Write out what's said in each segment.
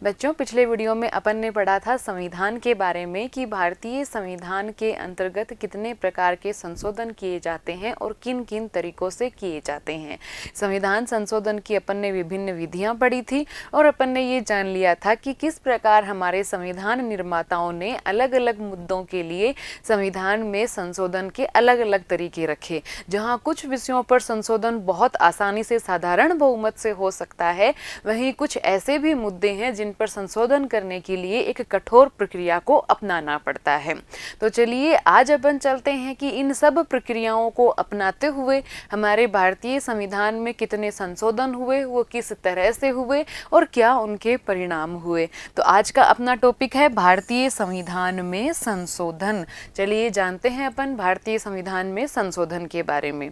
बच्चों, पिछले वीडियो में अपन ने पढ़ा था संविधान के बारे में कि भारतीय संविधान के अंतर्गत कितने प्रकार के संशोधन किए जाते हैं और किन किन तरीकों से किए जाते हैं। संविधान संशोधन की अपन ने विभिन्न विधियां पढ़ी थी और अपन ने ये जान लिया था कि किस प्रकार हमारे संविधान निर्माताओं ने अलग अलग मुद्दों के लिए संविधान में संशोधन के अलग अलग तरीके रखे। जहाँ कुछ विषयों पर संशोधन बहुत आसानी से साधारण बहुमत से हो सकता है, वहीं कुछ ऐसे भी मुद्दे हैं जिन पर संशोधन करने के लिए एक कठोर प्रक्रिया को अपनाना पड़ता है। तो चलिए आज अपन चलते हैं कि इन सब प्रक्रियाओं को अपनाते हुए हमारे भारतीय संविधान में कितने संशोधन हुए, वो किस तरह से हुए और क्या उनके परिणाम हुए। तो आज का अपना टॉपिक है भारतीय संविधान में संशोधन। चलिए जानते हैं अपन भारतीय संविधान में संशोधन के बारे में।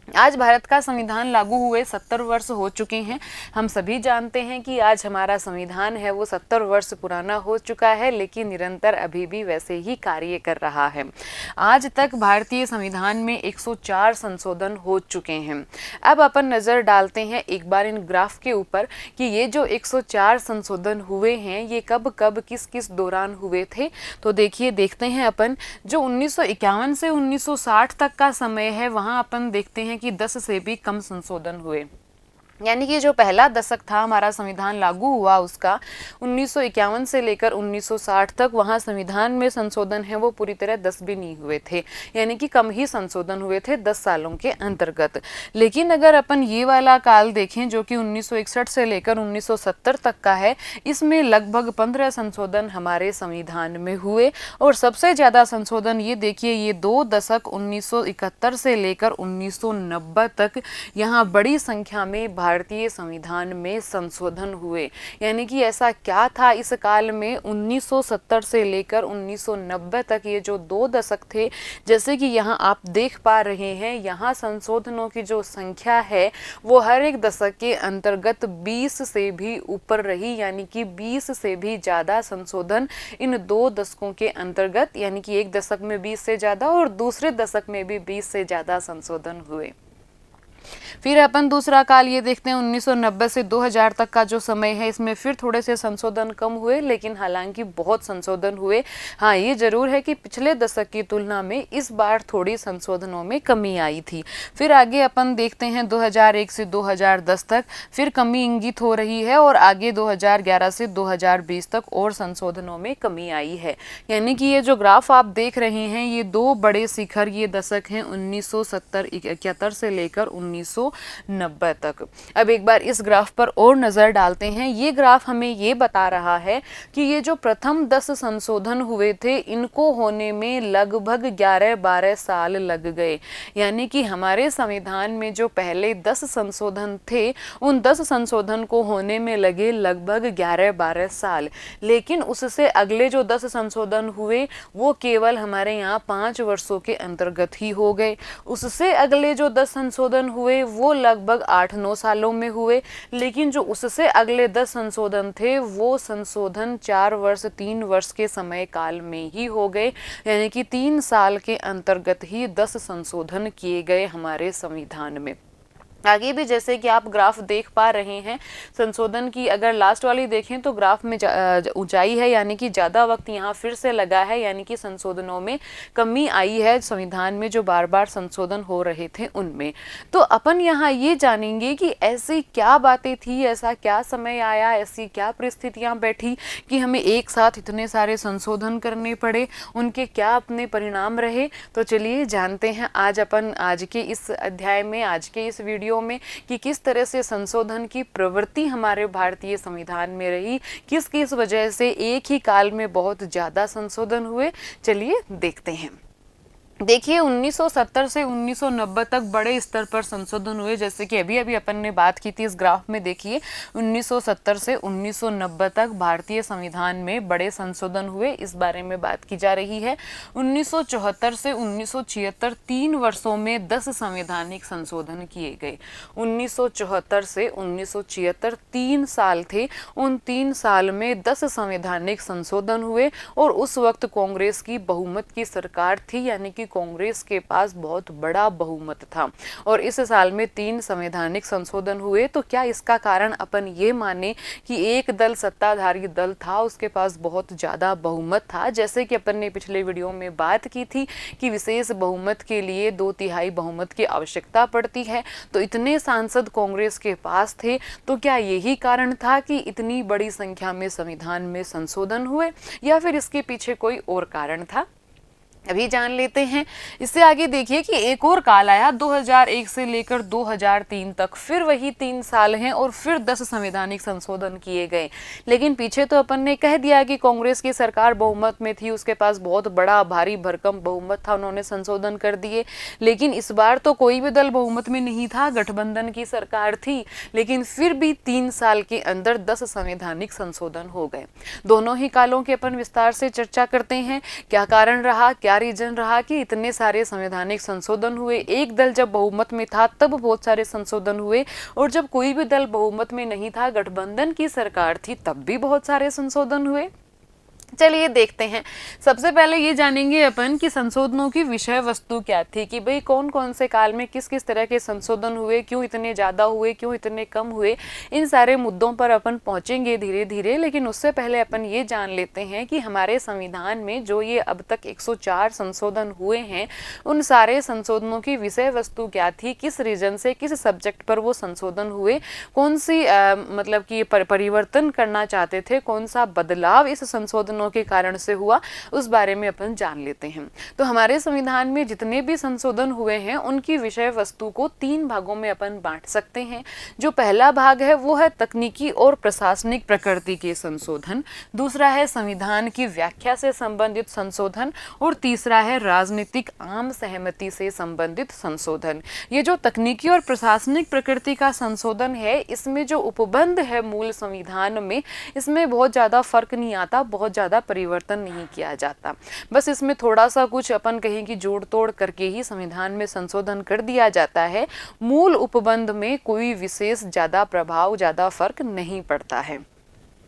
आज भारत का संविधान लागू हुए 70 वर्ष हो चुके हैं। हम सभी जानते हैं कि आज हमारा संविधान है वो 70 वर्ष पुराना हो चुका है, लेकिन निरंतर अभी भी वैसे ही कार्य कर रहा है। आज तक भारतीय संविधान में 104 संशोधन हो चुके हैं। अब अपन नज़र डालते हैं एक बार इन ग्राफ के ऊपर कि ये जो 104 संशोधन हुए हैं ये कब कब किस किस दौरान हुए थे। तो देखते हैं अपन जो 1951 से 1960 तक का समय है, वहाँ अपन देखते हैं कि 10 से भी कम संशोधन हुए। यानी कि जो पहला दशक था हमारा संविधान लागू हुआ उसका 1951 से लेकर 1960 तक, वहाँ संविधान में संशोधन है वो पूरी तरह 10 भी नहीं हुए थे, यानी कि कम ही संशोधन हुए थे 10 सालों के अंतर्गत। लेकिन अगर अपन ये वाला काल देखें जो कि 1961 से लेकर 1970 तक का है, इसमें लगभग 15 संशोधन हमारे संविधान में हुए। और सबसे ज़्यादा संशोधन ये देखिए, ये 2 दशक 1971 से लेकर 1990 तक यहाँ बड़ी संख्या में भारतीय संविधान में संशोधन हुए। यानी कि ऐसा क्या था इस काल में 1970 से लेकर 1990 तक, ये जो 2 दशक थे, जैसे कि यहाँ आप देख पा रहे हैं, यहाँ संशोधनों की जो संख्या है वो हर एक दशक के अंतर्गत 20 से भी ऊपर रही। यानी कि 20 से भी ज़्यादा संशोधन इन 2 दशकों के अंतर्गत, यानी कि एक दशक में 20 से ज़्यादा और दूसरे दशक में भी 20 से ज़्यादा संशोधन हुए। फिर अपन दूसरा काल ये देखते हैं 1990 से 2000 तक का जो समय है, इसमें फिर थोड़े से संशोधन कम हुए, लेकिन हालांकि बहुत संशोधन हुए। हाँ, ये जरूर है कि पिछले दशक की तुलना में इस बार थोड़ी संशोधनों में कमी आई थी। फिर आगे अपन देखते हैं 2001 से 2010 तक, फिर कमी इंगित हो रही है और आगे 2011 से 2020 तक और संशोधनों में कमी आई है। यानी कि ये जो ग्राफ आप देख रहे हैं, ये 2 बड़े शिखर ये दशक हैं 1970-71 से लेकर 1990 तक। अब एक बार इस ग्राफ पर और नजर डालते हैं। ये ग्राफ हमें ये बता रहा है कि ये जो प्रथम 10 संशोधन हुए थे, इनको होने में लगभग 11-12 साल लग गए। यानी कि हमारे संविधान में जो पहले 10 संशोधन थे, उन 10 संशोधन को होने में लगे लगभग 11-12 साल। लेकिन उससे अगले जो 10 संशोधन हुए वो केवल हमारे यहाँ 5 वर्षों के अंतर्गत ही हो गए। उससे अगले जो 10 संशोधन हुए वो लगभग 8-9 सालों में हुए। लेकिन जो उससे अगले 10 संशोधन थे वो संशोधन 4 वर्ष 3 वर्ष के समय काल में ही हो गए। यानी कि 3 साल के अंतर्गत ही 10 संशोधन किए गए हमारे संविधान में। आगे भी जैसे कि आप ग्राफ देख पा रहे हैं, संशोधन की अगर लास्ट वाली देखें तो ग्राफ में ऊंचाई है, यानी कि ज़्यादा वक्त यहाँ फिर से लगा है। यानी कि संशोधनों में कमी आई है संविधान में, जो बार बार संशोधन हो रहे थे उनमें। तो अपन यहाँ ये जानेंगे कि ऐसी क्या बातें थी, ऐसा क्या समय आया, ऐसी क्या परिस्थितियाँ बैठी कि हमें एक साथ इतने सारे संशोधन करने पड़े, उनके क्या अपने परिणाम रहे। तो चलिए जानते हैं आज अपन आज के इस अध्याय में, आज के इस वीडियो में, कि किस तरह से संशोधन की प्रवृत्ति हमारे भारतीय संविधान में रही, किस किस वजह से एक ही काल में बहुत ज़्यादा संशोधन हुए। चलिए देखते हैं। देखिए 1970 से 1990 तक बड़े स्तर पर संशोधन हुए। जैसे कि अभी अभी अपन ने बात की थी इस ग्राफ में, देखिए 1970 से 1990 तक भारतीय संविधान में बड़े संशोधन हुए, इस बारे में बात की जा रही है। 1974 से 1976 3 वर्षों में 10 संवैधानिक संशोधन किए गए। 1974 से 1976 3 साल थे, उन 3 साल में 10 संवैधानिक संशोधन हुए और उस वक्त कांग्रेस की बहुमत की सरकार थी। यानी कि कांग्रेस के पास बहुत बड़ा बहुमत था और इस साल में 3 संवैधानिक संशोधन हुए। तो क्या इसका कारण अपन ये माने कि एक दल, सत्ताधारी दल था, उसके पास बहुत ज़्यादा बहुमत था? जैसे कि अपन ने पिछले वीडियो में बात की थी कि विशेष बहुमत के लिए 2/3 बहुमत की आवश्यकता पड़ती है, तो इतने सांसद कांग्रेस के पास थे। तो क्या यही कारण था कि इतनी बड़ी संख्या में संविधान में संशोधन हुए, या फिर इसके पीछे कोई और कारण था? अभी जान लेते हैं। इससे आगे देखिए कि एक और काल आया 2001 से लेकर 2003 तक, फिर वही 3 साल हैं और फिर 10 संवैधानिक संशोधन किए गए। लेकिन पीछे तो अपन ने कह दिया कि कांग्रेस की सरकार बहुमत में थी, उसके पास बहुत बड़ा भारी भरकम बहुमत था, उन्होंने संशोधन कर दिए। लेकिन इस बार तो कोई भी दल बहुमत में नहीं था, गठबंधन की सरकार थी, लेकिन फिर भी 3 साल के अंदर 10 संवैधानिक संशोधन हो गए। दोनों ही कालों की अपन विस्तार से चर्चा करते हैं। क्या कारण रहा, क्या रीजन रहा कि इतने सारे संवैधानिक संशोधन हुए? एक दल जब बहुमत में था तब बहुत सारे संशोधन हुए, और जब कोई भी दल बहुमत में नहीं था, गठबंधन की सरकार थी, तब भी बहुत सारे संशोधन हुए। चलिए देखते हैं। सबसे पहले ये जानेंगे अपन कि संशोधनों की विषय वस्तु क्या थी, कि भाई कौन कौन से काल में किस किस तरह के संशोधन हुए, क्यों इतने ज़्यादा हुए, क्यों इतने कम हुए। इन सारे मुद्दों पर अपन पहुंचेंगे धीरे धीरे, लेकिन उससे पहले अपन ये जान लेते हैं कि हमारे संविधान में जो ये अब तक 104 संशोधन हुए हैं, उन सारे संशोधनों की विषय वस्तु क्या थी, किस रीजन से, किस सब्जेक्ट पर वो संशोधन हुए, कौन सी मतलब कि परिवर्तन करना चाहते थे, कौन सा बदलाव इस संशोधन के कारण से हुआ, उस बारे में अपन जान लेते हैं। तो हमारे संविधान में जितने भी संशोधन हुए हैं, उनकी विषय वस्तु को 3 भागों में अपन बांट सकते हैं। जो पहला भाग है वो है तकनीकी और प्रशासनिक प्रकृति के संशोधन, दूसरा है संविधान की व्याख्या से संबंधित संशोधन, और तीसरा है राजनीतिक आम सहमति से संबंधित संशोधन। ये जो तकनीकी और प्रशासनिक प्रकृति का संशोधन है, इसमें जो उपबंध है मूल संविधान में, इसमें बहुत ज्यादा फर्क नहीं आता, बहुत ज्यादा परिवर्तन नहीं किया जाता। बस इसमें थोड़ा सा कुछ अपन कहें कि जोड़ तोड़ करके ही संविधान में संशोधन कर दिया जाता है। मूल उपबंध में कोई विशेष ज्यादा प्रभाव, ज्यादा फर्क नहीं पड़ता है।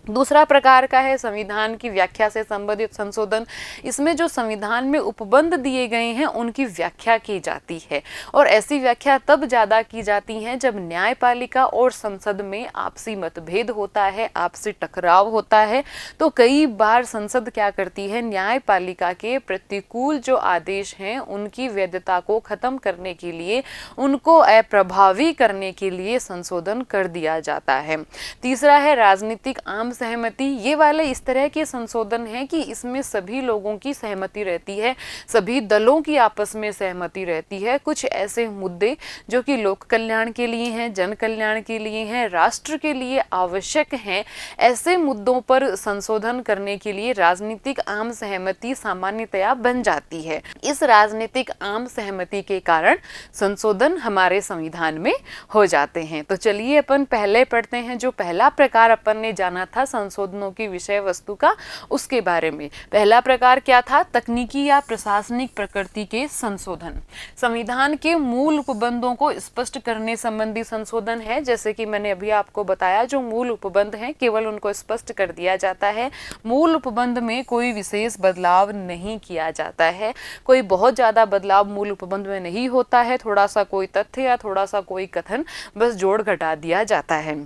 दूसरा प्रकार का है संविधान की व्याख्या से संबंधित संशोधन। इसमें जो संविधान में उपबंध दिए गए हैं, उनकी व्याख्या की जाती है, और ऐसी व्याख्या तब ज्यादा की जाती है जब न्यायपालिका और संसद में आपसी मतभेद होता है, आपसी टकराव होता है। तो कई बार संसद क्या करती है, न्यायपालिका के प्रतिकूल जो आदेश हैं, उनकी वैधता को खत्म करने के लिए, उनको अप्रभावी करने के लिए संशोधन कर दिया जाता है। तीसरा है राजनीतिक आम सहमति। ये वाले इस तरह के संशोधन हैं कि इसमें सभी लोगों की सहमति रहती है, सभी दलों की आपस में सहमति रहती है। कुछ ऐसे मुद्दे जो कि लोक कल्याण के लिए हैं, जन कल्याण के लिए हैं, राष्ट्र के लिए आवश्यक हैं, ऐसे मुद्दों पर संशोधन करने के लिए राजनीतिक आम सहमति सामान्यतया बन जाती है। इस राजनीतिक आम सहमति के कारण संशोधन हमारे संविधान में हो जाते हैं। तो चलिए अपन पहले पढ़ते हैं, जो पहला प्रकार अपन ने जाना था संशोधनों की विषय वस्तु का, उसके बारे में। पहला प्रकार क्या था? तकनीकी या प्रशासनिक प्रकृति के संशोधन। संविधान के मूल उपबंधों को स्पष्ट करने संबंधी संशोधन है। जैसे कि मैंने अभी आपको बताया, जो मूल उपबंध हैं केवल उनको स्पष्ट कर दिया जाता है। मूल उपबंध में कोई विशेष बदलाव नहीं किया जाता है, कोई बहुत ज्यादा बदलाव मूल उपबंध में नहीं होता है। थोड़ा सा कोई तथ्य या थोड़ा सा कोई कथन बस जोड़ घटा दिया जाता है।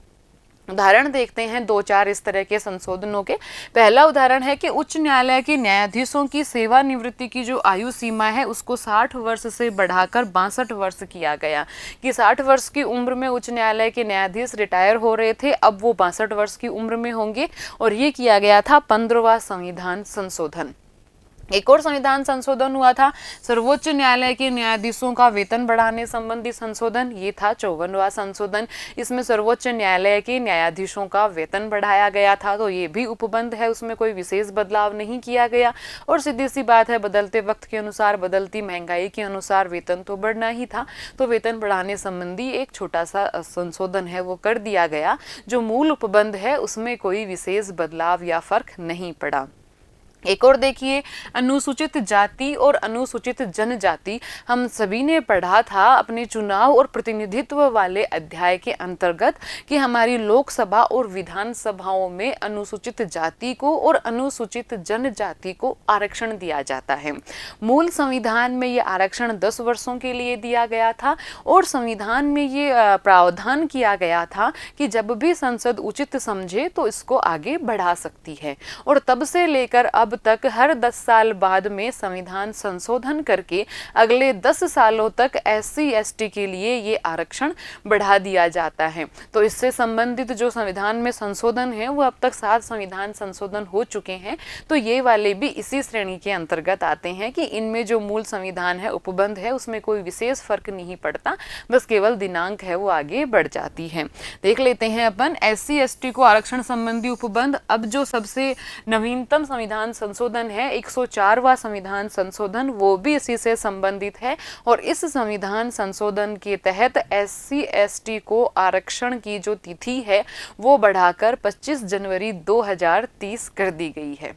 उदाहरण देखते हैं 2-4 इस तरह के संशोधनों के। पहला उदाहरण है कि उच्च न्यायालय के न्यायाधीशों की सेवानिवृत्ति की जो आयु सीमा है, उसको 60 वर्ष से बढ़ाकर 62 वर्ष किया गया। कि 60 वर्ष की उम्र में उच्च न्यायालय के न्यायाधीश रिटायर हो रहे थे, अब वो 62 वर्ष की उम्र में होंगे, और ये किया गया था 15वां संविधान संशोधन। एक और संविधान संशोधन हुआ था सर्वोच्च न्यायालय के न्यायाधीशों का वेतन बढ़ाने संबंधी संशोधन, ये था 54वां संशोधन। इसमें सर्वोच्च न्यायालय के न्यायाधीशों का वेतन बढ़ाया गया था, तो ये भी उपबंध है, उसमें कोई विशेष बदलाव नहीं किया गया। और सीधी सी बात है, बदलते वक्त के अनुसार, बदलती महंगाई के अनुसार वेतन तो बढ़ना ही था, तो वेतन बढ़ाने संबंधी एक छोटा सा संशोधन है वो कर दिया गया। जो मूल उपबंध है उसमें कोई विशेष बदलाव या फर्क नहीं पड़ा। एक और देखिए, अनुसूचित जाति और अनुसूचित जनजाति। हम सभी ने पढ़ा था अपने चुनाव और प्रतिनिधित्व वाले अध्याय के अंतर्गत कि हमारी लोकसभा और विधानसभाओं में अनुसूचित जाति को और अनुसूचित जनजाति को आरक्षण दिया जाता है। मूल संविधान में ये आरक्षण 10 वर्षों के लिए दिया गया था और संविधान में ये प्रावधान किया गया था कि जब भी संसद उचित समझे तो इसको आगे बढ़ा सकती है। और तब से लेकर अब तक हर 10 साल बाद में संविधान संशोधन करके अगले 10 सालों तक SC ST के लिए ये आरक्षण बढ़ा दिया जाता है। तो इससे संबंधित जो संविधान में संशोधन है वो अब तक 7 संविधान संशोधन हो चुके हैं। तो ये वाले भी इसी श्रेणी के अंतर्गत आते हैं कि इनमें जो मूल संविधान है, उपबंध है, उसमें कोई विशेष फर्क नहीं पड़ता, बस केवल दिनांक है वो आगे बढ़ जाती है। देख लेते हैं अपन SC ST को आरक्षण संबंधी उपबंध। अब जो सबसे नवीनतम संविधान संशोधन है 104वां संविधान संशोधन, वो भी इसी से संबंधित है और इस संविधान संशोधन के तहत SC ST को आरक्षण की जो तिथि है वो बढ़ाकर 25 जनवरी 2030 कर दी गई है।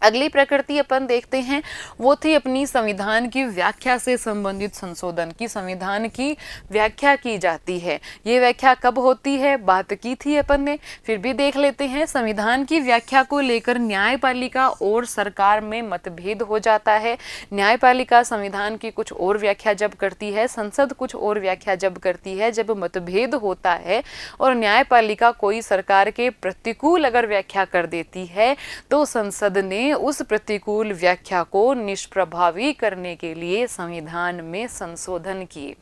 अगली प्रकृति अपन देखते हैं, वो थी अपनी संविधान की व्याख्या से संबंधित संशोधन की। संविधान की व्याख्या की जाती है, ये व्याख्या कब होती है बात की थी अपन ने, फिर भी देख लेते हैं। संविधान की व्याख्या को लेकर न्यायपालिका और सरकार में मतभेद हो जाता है। न्यायपालिका संविधान की कुछ और व्याख्या जब करती है, संसद कुछ और व्याख्या जब करती है, जब मतभेद होता है और न्यायपालिका कोई सरकार के प्रतिकूल अगर व्याख्या कर देती है तो संसद ने उस प्रतिकूल व्याख्या को निष्प्रभावी करने के लिए संविधान में संशोधन किए।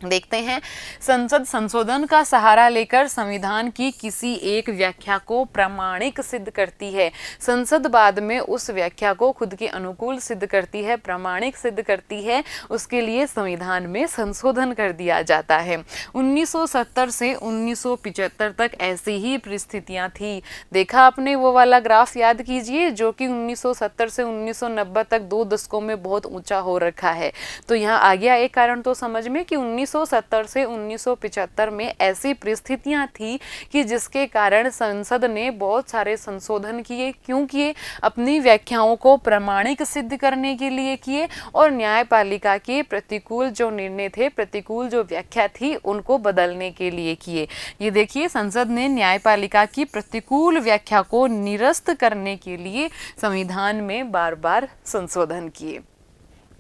देखते हैं, संसद संशोधन का सहारा लेकर संविधान की किसी एक व्याख्या को प्रामाणिक सिद्ध करती है। संसद बाद में उस व्याख्या को खुद के अनुकूल सिद्ध करती है, प्रामाणिक सिद्ध करती है, उसके लिए संविधान में संशोधन कर दिया जाता है। 1970 से 1975 तक ऐसी ही परिस्थितियां थी। देखा आपने वो वाला ग्राफ, याद कीजिए, जो कि 1970 से 1990 तक 2 दशकों में बहुत ऊंचा हो रखा है। तो यहाँ आ गया एक कारण तो समझ में कि 1970 से 1975 में ऐसी परिस्थितियां थी कि जिसके कारण संसद ने बहुत सारे संशोधन किए। क्यों किए? अपनी व्याख्याओं को प्रामाणिक सिद्ध करने के लिए किए और न्यायपालिका के प्रतिकूल जो निर्णय थे, प्रतिकूल जो व्याख्या थी, उनको बदलने के लिए किए। ये देखिए, संसद ने न्यायपालिका की प्रतिकूल व्याख्या को निरस्त करने के लिए संविधान में बार बार संशोधन किए।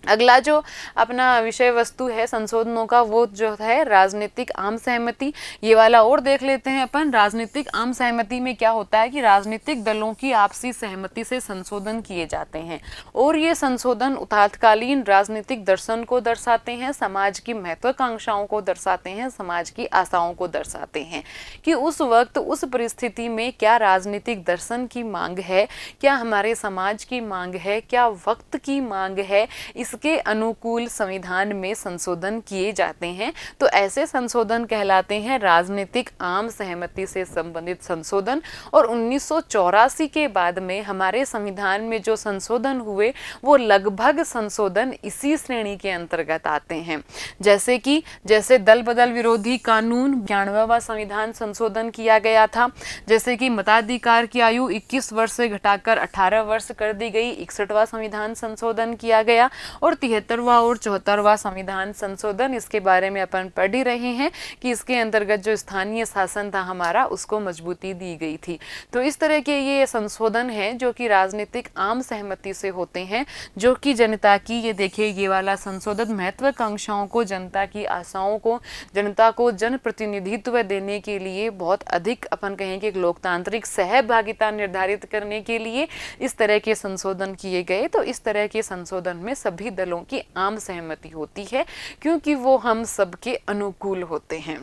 अगला जो अपना विषय वस्तु है संशोधनों का, वो जो है राजनीतिक आम सहमति। ये वाला और देख लेते हैं अपन। राजनीतिक आम सहमति में क्या होता है कि राजनीतिक दलों की आपसी सहमति से संशोधन किए जाते हैं और ये संशोधन तत्कालीन राजनीतिक दर्शन को दर्शाते हैं, समाज की महत्वाकांक्षाओं को दर्शाते हैं, समाज की आशाओं को दर्शाते हैं कि उस वक्त उस परिस्थिति में क्या राजनीतिक दर्शन की मांग है, क्या हमारे समाज की मांग है, क्या वक्त की मांग है, इसके अनुकूल संविधान में संशोधन किए जाते हैं। तो ऐसे संशोधन कहलाते हैं राजनीतिक आम सहमति से संबंधित संशोधन। और 1984 के बाद में हमारे संविधान में जो संशोधन हुए वो लगभग संशोधन इसी श्रेणी के अंतर्गत आते हैं। जैसे दल बदल विरोधी कानून 92वां संविधान संशोधन किया गया था। जैसे कि मताधिकार की आयु 21 वर्ष से घटाकर 18 वर्ष कर दी गई, 61वां संविधान संशोधन किया गया। और 73वां और 74वां संविधान संशोधन, इसके बारे में अपन पढ़ ही रहे हैं कि इसके अंतर्गत जो स्थानीय शासन था हमारा, उसको मजबूती दी गई थी। तो इस तरह के ये संशोधन हैं जो कि राजनीतिक आम सहमति से होते हैं, जो कि जनता की, ये देखिए ये वाला संशोधन महत्वाकांक्षाओं को, जनता की आशाओं को, जनता को जन प्रतिनिधित्व देने के लिए, बहुत अधिक अपन कहेंगे एक लोकतांत्रिक सहभागिता निर्धारित करने के लिए इस तरह के संशोधन किए गए। तो इस तरह के संशोधन में सभी दलों की आम सहमति होती है क्योंकि वो हम सबके अनुकूल होते हैं।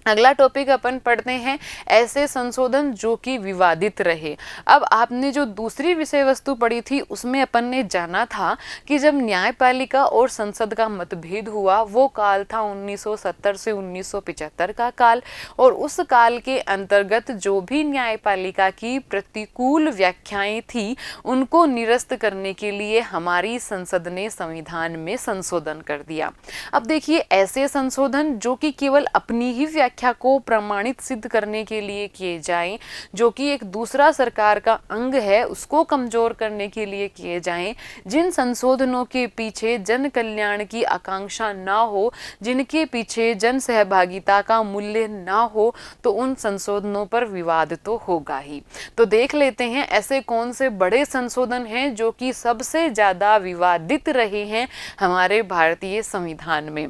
अगला टॉपिक अपन पढ़ते हैं, ऐसे संशोधन जो कि विवादित रहे। अब आपने जो दूसरी विषय वस्तु पढ़ी थी उसमें अपन ने जाना था कि जब न्यायपालिका और संसद का मतभेद हुआ वो काल था 1970 से 1975 का काल। और उस काल के अंतर्गत जो भी न्यायपालिका की प्रतिकूल व्याख्याएं थी उनको निरस्त करने के लिए हमारी संसद ने संविधान में संशोधन कर दिया। अब देखिए, ऐसे संशोधन जो कि केवल अपनी ही व्याख्या व्याख्या को प्रमाणित सिद्ध करने के लिए किए जाएं, जो कि एक दूसरा सरकार का अंग है उसको कमजोर करने के लिए किए जाएं, जिन संशोधनों के पीछे जन कल्याण की आकांक्षा ना हो, जिनके पीछे जन सहभागिता का मूल्य ना हो, तो उन संशोधनों पर विवाद तो होगा ही। तो देख लेते हैं ऐसे कौन से बड़े संशोधन हैं जो कि सबसे ज्यादा विवादित रहे हैं हमारे भारतीय संविधान में।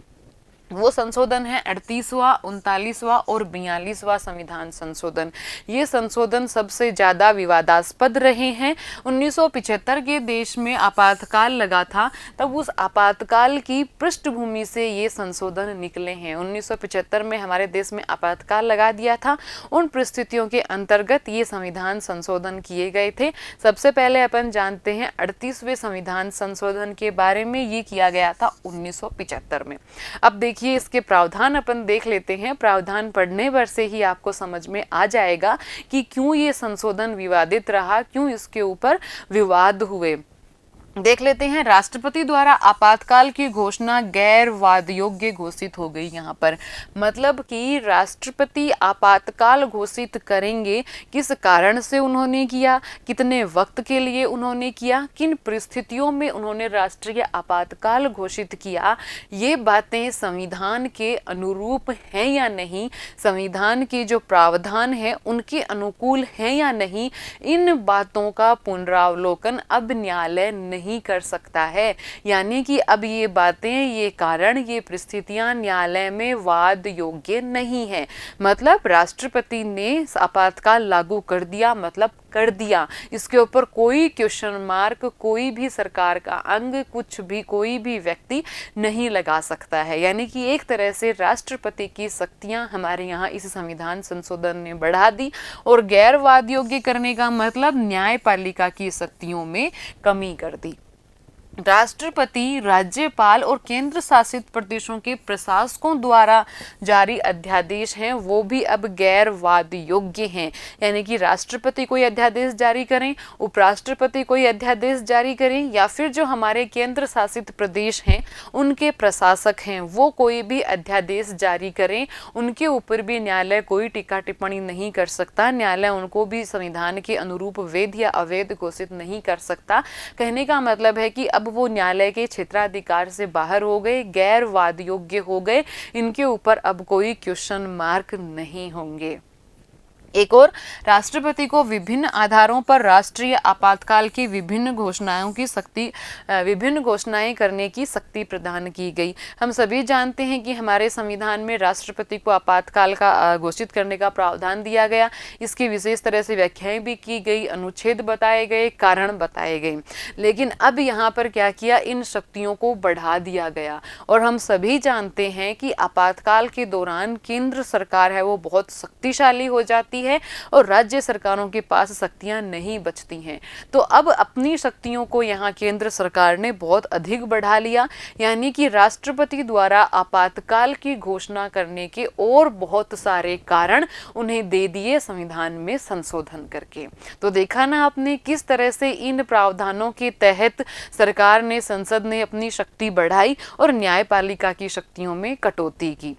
वो संशोधन है 38वां, 39वां और 42वां संविधान संशोधन। ये संशोधन सबसे ज़्यादा विवादास्पद रहे हैं। 1975 के देश में आपातकाल लगा था, तब उस आपातकाल की पृष्ठभूमि से ये संशोधन निकले हैं। 1975 में हमारे देश में आपातकाल लगा दिया था, उन परिस्थितियों के अंतर्गत ये संविधान संशोधन किए गए थे। सबसे पहले अपन जानते हैं 38वें संविधान संशोधन के बारे में। ये किया गया था 1975 में। अब देखिए इसके प्रावधान अपन देख लेते हैं। प्रावधान पढ़ने भर से ही आपको समझ में आ जाएगा कि क्यों ये संशोधन विवादित रहा, क्यों इसके ऊपर विवाद हुए। देख लेते हैं। राष्ट्रपति द्वारा आपातकाल की घोषणा गैर वाद योग्य घोषित हो गई। यहाँ पर मतलब कि राष्ट्रपति आपातकाल घोषित करेंगे, किस कारण से उन्होंने किया, कितने वक्त के लिए उन्होंने किया, किन परिस्थितियों में उन्होंने राष्ट्रीय आपातकाल घोषित किया, ये बातें संविधान के अनुरूप हैं या नहीं, संविधान के जो प्रावधान है उनके अनुकूल हैं या नहीं, इन बातों का पुनरावलोकन अब न्यायालय नहीं कर सकता है। यानी कि अब ये बातें, ये कारण, ये परिस्थितियां न्यायालय में वाद योग्य नहीं है। मतलब राष्ट्रपति ने आपातकाल लागू कर दिया, मतलब कर दिया, इसके ऊपर कोई क्वेश्चन मार्क कोई भी सरकार का अंग, कुछ भी, कोई भी व्यक्ति नहीं लगा सकता है। यानी कि एक तरह से राष्ट्रपति की शक्तियां हमारे यहाँ इस संविधान संशोधन ने बढ़ा दी और गैर वाद योग्य करने का मतलब न्यायपालिका की शक्तियों में कमी कर दी। राष्ट्रपति, राज्यपाल और केंद्र शासित प्रदेशों के प्रशासकों द्वारा जारी अध्यादेश हैं वो भी अब गैर वाद योग्य हैं। यानी कि राष्ट्रपति कोई अध्यादेश जारी करें, उपराष्ट्रपति कोई अध्यादेश जारी करें, या फिर जो हमारे केंद्र शासित प्रदेश हैं उनके प्रशासक हैं वो कोई भी अध्यादेश जारी करें, उनके ऊपर भी न्यायालय कोई टीका टिप्पणी नहीं कर सकता। न्यायालय उनको भी संविधान के अनुरूप वैध या अवैध घोषित नहीं कर सकता। कहने का मतलब है कि अब वो न्यायालय के क्षेत्राधिकार से बाहर हो गए, गैर वाद योग्य हो गए, इनके ऊपर अब कोई क्वेश्चन मार्क नहीं होंगे। एक और, राष्ट्रपति को विभिन्न आधारों पर राष्ट्रीय आपातकाल की विभिन्न घोषणाएं करने की शक्ति प्रदान की गई। हम सभी जानते हैं कि हमारे संविधान में राष्ट्रपति को आपातकाल का घोषित करने का प्रावधान दिया गया। इसकी विशेष तरह से व्याख्याएं भी की गई, अनुच्छेद बताए गए, कारण बताए गए। लेकिन अब यहाँ पर क्या किया, इन शक्तियों को बढ़ा दिया गया। और हम सभी जानते हैं कि आपातकाल के दौरान केंद्र सरकार है वो बहुत शक्तिशाली हो जाती है और राज्य सरकारों के पास शक्तियां नहीं बचती हैं। तो अब अपनी शक्तियों को यहाँ केंद्र सरकार ने बहुत अधिक बढ़ा लिया। यानी कि राष्ट्रपति द्वारा आपातकाल की घोषणा करने के और बहुत सारे कारण उन्हें दे दिए संविधान में संशोधन करके। तो देखा ना आपने किस तरह से इन प्रावधानों के तहत सरकार ने, संसद ने अपनी शक्ति बढ़ाई और न्यायपालिका की शक्तियों में कटौती की।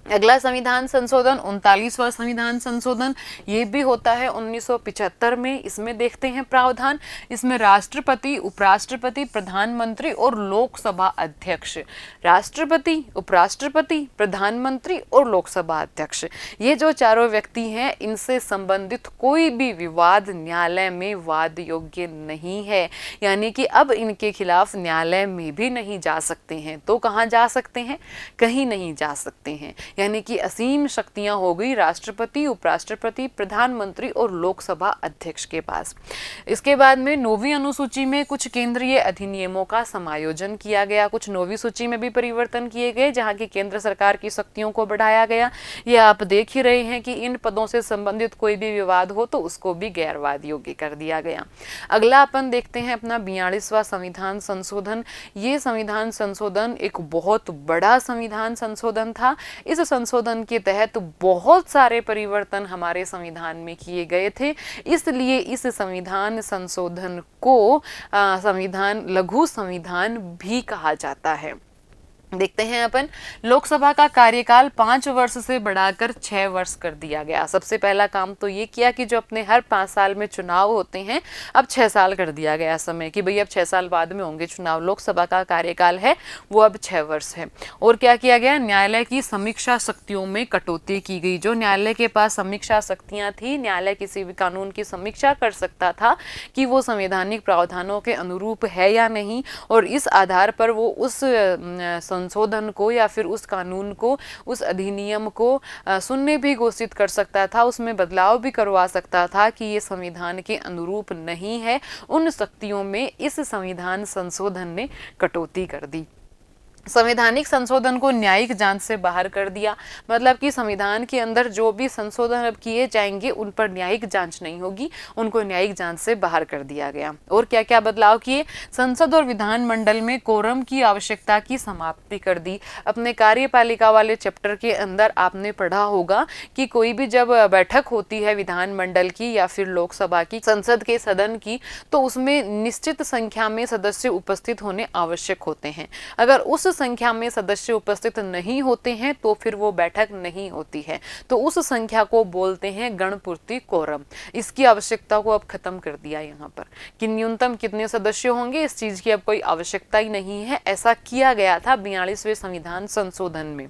अगला संविधान संशोधन 39वां संविधान संशोधन, ये भी होता है 1975 में। इसमें देखते हैं प्रावधान। इसमें राष्ट्रपति, उपराष्ट्रपति, प्रधानमंत्री और लोकसभा अध्यक्ष, राष्ट्रपति, उपराष्ट्रपति, प्रधानमंत्री और लोकसभा अध्यक्ष, ये जो चारों व्यक्ति हैं इनसे संबंधित कोई भी विवाद न्यायालय में वाद योग्य नहीं है। यानी कि अब इनके खिलाफ न्यायालय में भी नहीं जा सकते हैं। तो कहाँ जा सकते हैं, कहीं नहीं जा सकते हैं। यानी कि असीम शक्तियां हो गई राष्ट्रपति, उपराष्ट्रपति, प्रधानमंत्री और लोकसभा अध्यक्ष के पास। इसके बाद में 9वीं अनुसूची में कुछ केंद्रीय अधिनियमों का समायोजन किया गया, कुछ 9वीं सूची में भी परिवर्तन किए गए जहां की केंद्र सरकार की शक्तियों को बढ़ाया गया। ये आप देख ही रहे हैं कि इन पदों से संबंधित कोई भी विवाद हो तो उसको भी गैरवाद योग्य कर दिया गया। अगला अपन देखते हैं अपना 42वां संविधान संशोधन। ये संविधान संशोधन एक बहुत बड़ा संविधान संशोधन था। इस संशोधन के तहत बहुत सारे परिवर्तन हमारे संविधान में किए गए थे। इसलिए इस संविधान संशोधन को लघु संविधान भी कहा जाता है। देखते हैं अपन, लोकसभा का कार्यकाल 5 वर्ष से बढ़ाकर 6 वर्ष कर दिया गया। सबसे पहला काम तो ये किया कि जो अपने हर 5 साल में चुनाव होते हैं अब 6 साल कर दिया गया समय, कि भाई अब 6 साल बाद में होंगे चुनाव। लोकसभा का कार्यकाल है वो अब 6 वर्ष है। और क्या किया गया, न्यायालय की समीक्षा शक्तियों में कटौती की गई। जो न्यायालय के पास समीक्षा शक्तियां थी, न्यायालय किसी भी कानून की समीक्षा कर सकता था कि वो संवैधानिक प्रावधानों के अनुरूप है या नहीं, और इस आधार पर वो उस संशोधन को या फिर उस कानून को, उस अधिनियम को शून्य भी घोषित कर सकता था, उसमें बदलाव भी करवा सकता था कि ये संविधान के अनुरूप नहीं है। उन शक्तियों में इस संविधान संशोधन ने कटौती कर दी। संवैधानिक संशोधन को न्यायिक जांच से बाहर कर दिया, मतलब कि संविधान के अंदर जो भी संशोधन अब किए जाएंगे उन पर न्यायिक जांच नहीं होगी, उनको न्यायिक जांच से बाहर कर दिया गया। और क्या क्या बदलाव किए, संसद और विधानमंडल में कोरम की आवश्यकता की समाप्ति कर दी। अपने कार्यपालिका वाले चैप्टर के अंदर आपने पढ़ा होगा कि कोई भी जब बैठक होती है विधानमंडल की या फिर लोकसभा की, संसद के सदन की, तो उसमें निश्चित संख्या में सदस्य उपस्थित होने आवश्यक होते हैं। अगर उस संख्या में सदस्य उपस्थित नहीं होते हैं तो फिर वो बैठक नहीं होती है। तो उस संख्या को बोलते हैं गणपूर्ति कोरम। इसकी आवश्यकता को अब खत्म कर दिया यहाँ पर कि न्यूनतम कितने सदस्य होंगे, इस चीज की अब कोई आवश्यकता ही नहीं है। ऐसा किया गया था 42वें संविधान संशोधन में।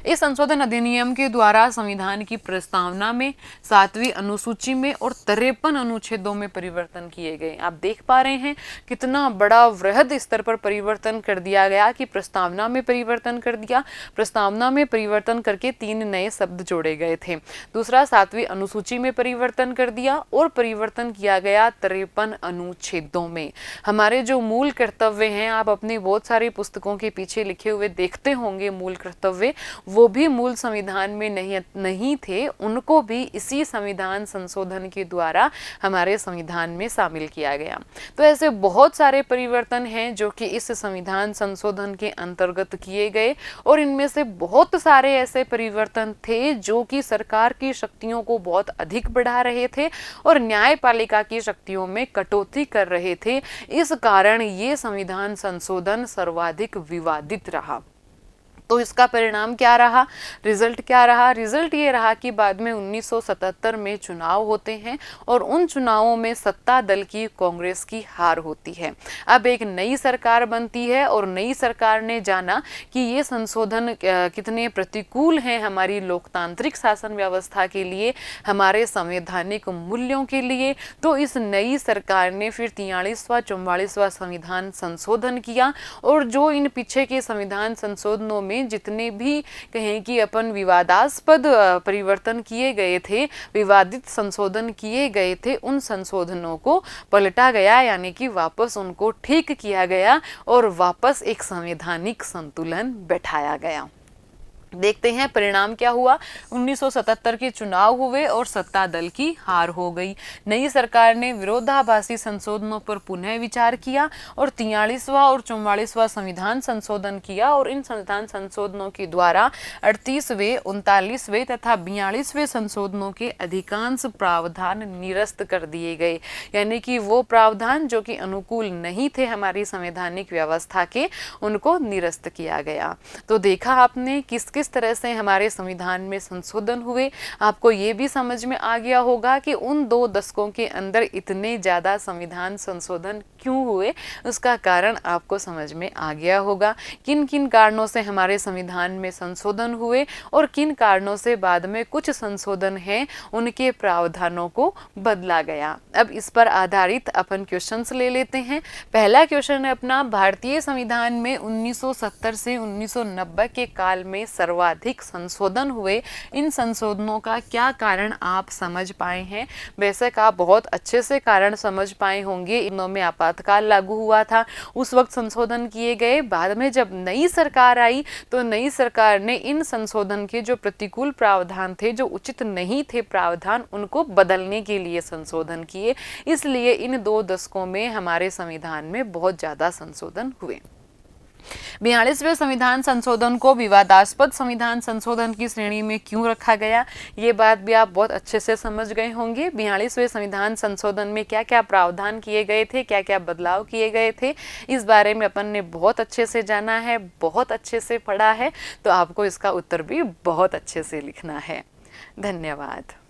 इस संशोधन अधिनियम के द्वारा संविधान की प्रस्तावना में 7वीं अनुसूची में और 53 अनुच्छेदों में परिवर्तन किए गए। आप देख पा रहे हैं कितना बड़ा वृहद स्तर पर परिवर्तन कर दिया गया कि प्रस्तावना में परिवर्तन कर दिया। प्रस्तावना में परिवर्तन करके 3 नए शब्द जोड़े गए थे। दूसरा, 7वीं अनुसूची में परिवर्तन कर दिया और परिवर्तन किया गया 53 अनुच्छेदों में। हमारे जो मूल कर्तव्य हैं, आप अपनी बहुत सारी पुस्तकों के पीछे लिखे हुए देखते होंगे मूल कर्तव्य, वो भी मूल संविधान में नहीं थे, उनको भी इसी संविधान संशोधन के द्वारा हमारे संविधान में शामिल किया गया। तो ऐसे बहुत सारे परिवर्तन हैं जो कि इस संविधान संशोधन के अंतर्गत किए गए, और इनमें से बहुत सारे ऐसे परिवर्तन थे जो कि सरकार की शक्तियों को बहुत अधिक बढ़ा रहे थे और न्यायपालिका की शक्तियों में कटौती कर रहे थे। इस कारण ये संविधान संशोधन सर्वाधिक विवादित रहा। तो इसका परिणाम क्या रहा, रिजल्ट क्या रहा? रिजल्ट ये रहा कि बाद में 1977 में चुनाव होते हैं और उन चुनावों में सत्ता दल की कांग्रेस की हार होती है। अब एक नई सरकार बनती है और नई सरकार ने जाना कि ये संशोधन कितने प्रतिकूल हैं हमारी लोकतांत्रिक शासन व्यवस्था के लिए, हमारे संवैधानिक मूल्यों के लिए। तो इस नई सरकार ने फिर 43वां 44वां संविधान संशोधन किया, और जो इन पीछे के संविधान संशोधनों में जितने भी कहें कि अपन विवादास्पद परिवर्तन किए गए थे, विवादित संशोधन किए गए थे, उन संशोधनों को पलटा गया, यानी कि वापस उनको ठीक किया गया और वापस एक संवैधानिक संतुलन बैठाया गया। देखते हैं परिणाम क्या हुआ। 1977 के चुनाव हुए और सत्ता दल की हार हो गई। नई सरकार ने विरोधाभासी संशोधनों पर पुनः विचार किया और 43वां और 44वां संविधान संशोधन किया, और इन संविधान संशोधनों के द्वारा 38वें, 39वें तथा 42वें संशोधनों के अधिकांश प्रावधान निरस्त कर दिए गए, यानी कि वो प्रावधान जो कि अनुकूल नहीं थे हमारी संवैधानिक व्यवस्था के, उनको निरस्त किया गया। तो देखा आपने किस तरह से हमारे संविधान में संशोधन हुए। आपको ये भी समझ में आ गया होगा कि उन 2 दशकों के अंदर इतने ज्यादा संविधान संशोधन क्यों हुए, उसका कारण आपको समझ में आ गया होगा। किन किन कारणों से हमारे संविधान में संशोधन हुए और किन कारणों से बाद में कुछ संशोधन हैं उनके प्रावधानों को बदला गया। अब इस पर आधारित अपन क्वेश्चंस ले लेते हैं। पहला क्वेश्चन है अपना, भारतीय संविधान में 1970 से 1990 के काल में सर्वाधिक संशोधन हुए, इन संशोधनों का क्या कारण आप समझ पाए हैं? बेशक आप बहुत अच्छे से कारण समझ पाए होंगे। इनों में आपातकाल लागू हुआ था, उस वक्त संशोधन किए गए। बाद में जब नई सरकार आई तो नई सरकार ने इन संशोधन के जो प्रतिकूल प्रावधान थे, जो उचित नहीं थे प्रावधान, उनको बदलने के लिए संशोधन किए। इसलिए इन 2 दशकों में हमारे संविधान में बहुत ज्यादा संशोधन हुए। 42वें संविधान संशोधन को विवादास्पद संविधान संशोधन की श्रेणी में क्यों रखा गया, ये बात भी आप बहुत अच्छे से समझ गए होंगे। 42वें संविधान संशोधन में क्या क्या प्रावधान किए गए थे, क्या क्या बदलाव किए गए थे, इस बारे में अपन ने बहुत अच्छे से जाना है, बहुत अच्छे से पढ़ा है। तो आपको इसका उत्तर भी बहुत अच्छे से लिखना है। धन्यवाद।